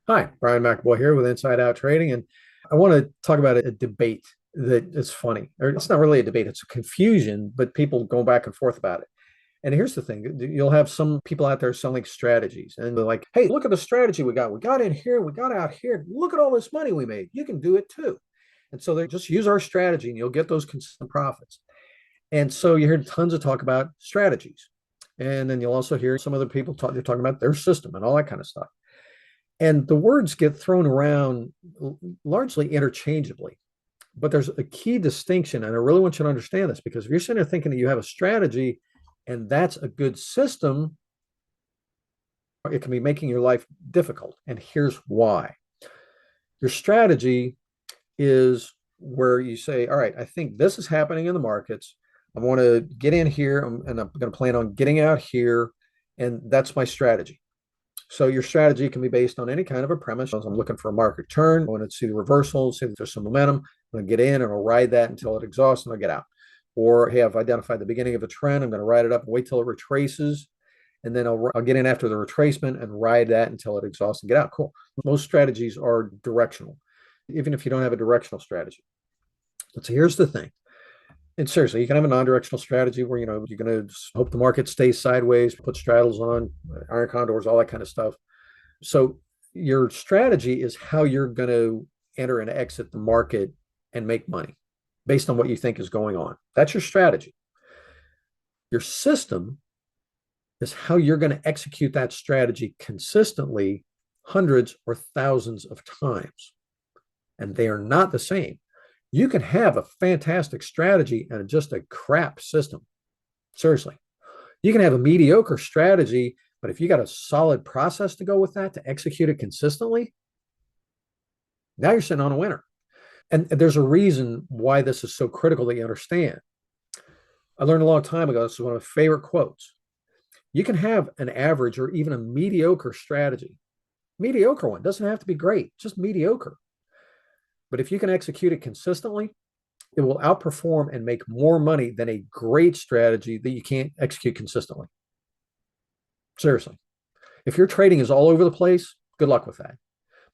Hi, Brian McAboy here with Inside Out Trading, and I want to talk about a debate that is funny. Or it's not really a debate, it's a confusion, but people go back and forth about it. And here's the thing, you'll have some people out there selling strategies, and they're like, hey, look at the strategy we got. We got in here, we got out here. Look at all this money we made. You can do it too. And so they just use our strategy and you'll get those consistent profits. And so you hear tons of talk about strategies. And then you'll also hear some other people they're talking about their system and all that kind of stuff. And the words get thrown around largely interchangeably. But there's a key distinction, and I really want you to understand this, because if you're sitting there thinking that you have a strategy and that's a good system, it can be making your life difficult. And here's why. Your strategy is where you say, all right, I think this is happening in the markets. I want to get in here and I'm going to plan on getting out here. And that's my strategy. So your strategy can be based on any kind of a premise. I'm looking for a market turn. I want to see the reversal, see if there's some momentum. I'm going to get in and I'll ride that until it exhausts and I'll get out. Or, hey, I've identified the beginning of a trend. I'm going to ride it up and wait till it retraces. And then I'll get in after the retracement and ride that until it exhausts and get out. Cool. Most strategies are directional, even if you don't have a directional strategy. So here's the thing. And seriously, you can have a non-directional strategy where, you're going to hope the market stays sideways, put straddles on, iron condors, all that kind of stuff. So your strategy is how you're going to enter and exit the market and make money based on what you think is going on. That's your strategy. Your system is how you're going to execute that strategy consistently hundreds or thousands of times. And they are not the same. You can have a fantastic strategy and just a crap system. Seriously. You can have a mediocre strategy, but if you got a solid process to go with that to execute it consistently, now you're sitting on a winner. And there's a reason why this is so critical that you understand. I learned a long time ago, this is one of my favorite quotes. You can have an average or even a mediocre strategy. Mediocre one doesn't have to be great, just mediocre. But if you can execute it consistently, it will outperform and make more money than a great strategy that you can't execute consistently. Seriously. If your trading is all over the place, good luck with that.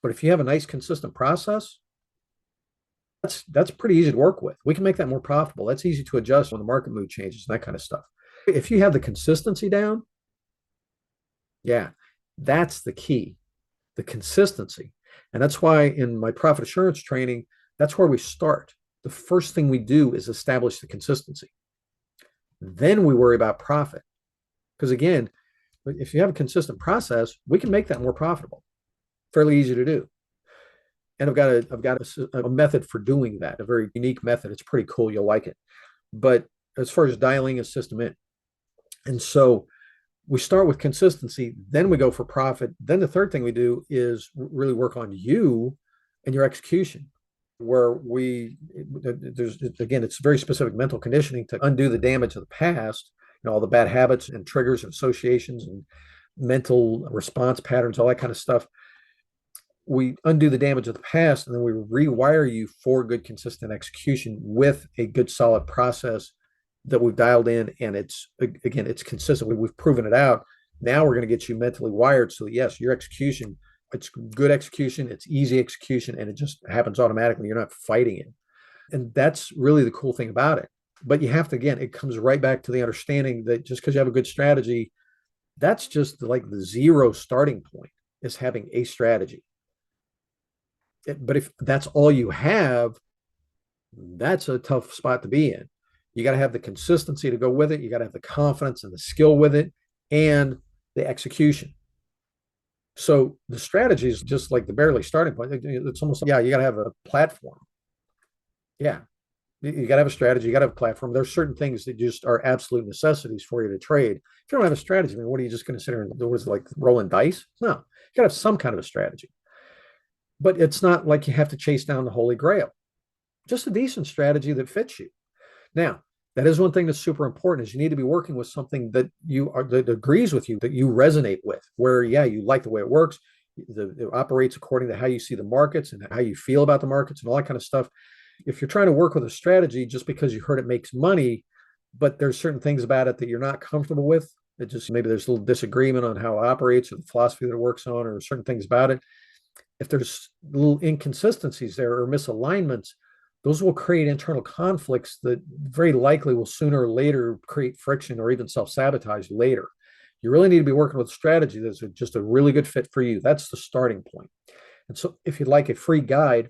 But if you have a nice, consistent process, that's pretty easy to work with. We can make that more profitable. That's easy to adjust when the market mood changes and that kind of stuff. If you have the consistency down, yeah, that's the key, the consistency. And that's why in my profit assurance training, that's where we start. The first thing we do is establish the consistency. Then we worry about profit. Because again, if you have a consistent process, we can make that more profitable. Fairly easy to do. And I've got a method for doing that, a very unique method. It's pretty cool. You'll like it. But as far as dialing a system in. And so we start with consistency, then we go for profit. Then the third thing we do is really work on you and your execution, where there's, again, it's very specific mental conditioning to undo the damage of the past, all the bad habits and triggers and associations and mental response patterns, all that kind of stuff. We undo the damage of the past, and then we rewire you for good, consistent execution with a good, solid process that we've dialed in, and it's consistent. We've proven it out. Now we're going to get you mentally wired so that, yes, your execution, it's good execution, it's easy execution, and it just happens automatically. You're not fighting it. And that's really the cool thing about it. But you have to, again, it comes right back to the understanding that just because you have a good strategy, that's just like the zero starting point, is having a strategy. But if that's all you have, that's a tough spot to be in. You got to have the consistency to go with it. You got to have the confidence and the skill with it and the execution. So the strategy is just like the barely starting point. It's almost like, yeah, you got to have a platform. Yeah. You got to have a strategy. You got to have a platform. There's certain things that just are absolute necessities for you to trade. If you don't have a strategy, I mean, what are you just going to sit there and do? What is it, like rolling dice? No, you got to have some kind of a strategy. But it's not like you have to chase down the Holy Grail. Just a decent strategy that fits you. Now, that is one thing that's super important, is you need to be working with something that that agrees with you, that you resonate with, where, yeah, you like the way it works, it operates according to how you see the markets and how you feel about the markets and all that kind of stuff. If you're trying to work with a strategy just because you heard it makes money, but there's certain things about it that you're not comfortable with, it just, maybe there's a little disagreement on how it operates or the philosophy that it works on or certain things about it, If there's little inconsistencies there or misalignments, those will create internal conflicts that very likely will sooner or later create friction or even self-sabotage later. You really need to be working with a strategy that's just a really good fit for you. That's the starting point. And so if you'd like a free guide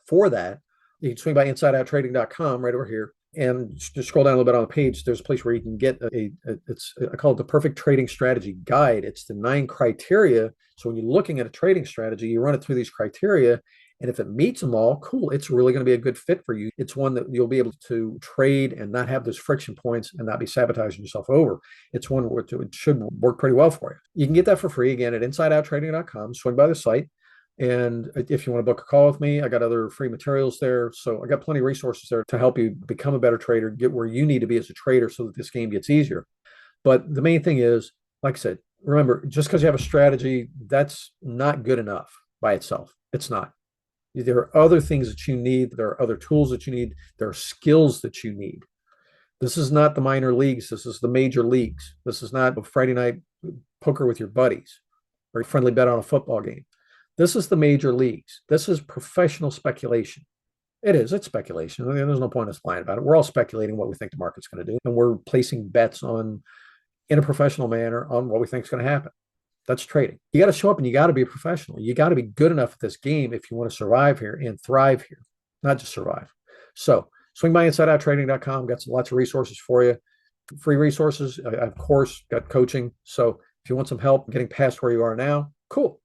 for that, you can swing by insideouttrading.com right over here and just scroll down a little bit on the page. There's a place where you can get I call it the perfect trading strategy guide. It's the 9 criteria. So when you're looking at a trading strategy, you run it through these criteria. And if it meets them all, cool, it's really going to be a good fit for you. It's one that you'll be able to trade and not have those friction points and not be sabotaging yourself over. It's one where it should work pretty well for you. You can get that for free again at insideouttrading.com. Swing by the site. And if you want to book a call with me, I got other free materials there. So I got plenty of resources there to help you become a better trader, get where you need to be as a trader so that this game gets easier. But the main thing is, like I said, remember, just because you have a strategy, that's not good enough by itself. It's not. There are other things that you need. There are other tools that you need. There are skills that you need. This is not the minor leagues. This is the major leagues. This is not a Friday night poker with your buddies or a friendly bet on a football game. This is the major leagues. This is professional speculation. It is. It's speculation. I mean, there's no point in us lying about it. We're all speculating what we think the market's going to do, and we're placing bets on, in a professional manner, on what we think is going to happen. That's trading. You got to show up and you got to be a professional. You got to be good enough at this game if you want to survive here and thrive here, not just survive. So swing by insideouttrading.com. Got lots of resources for you. Free resources. I, of course, got coaching. So if you want some help getting past where you are now, cool.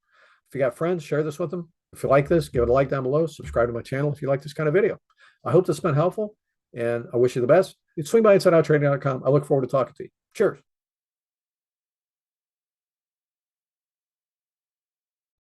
If you got friends, share this with them. If you like this, give it a like down below. Subscribe to my channel if you like this kind of video. I hope this has been helpful, and I wish you the best. Swing by insideouttrading.com. I look forward to talking to you. Cheers.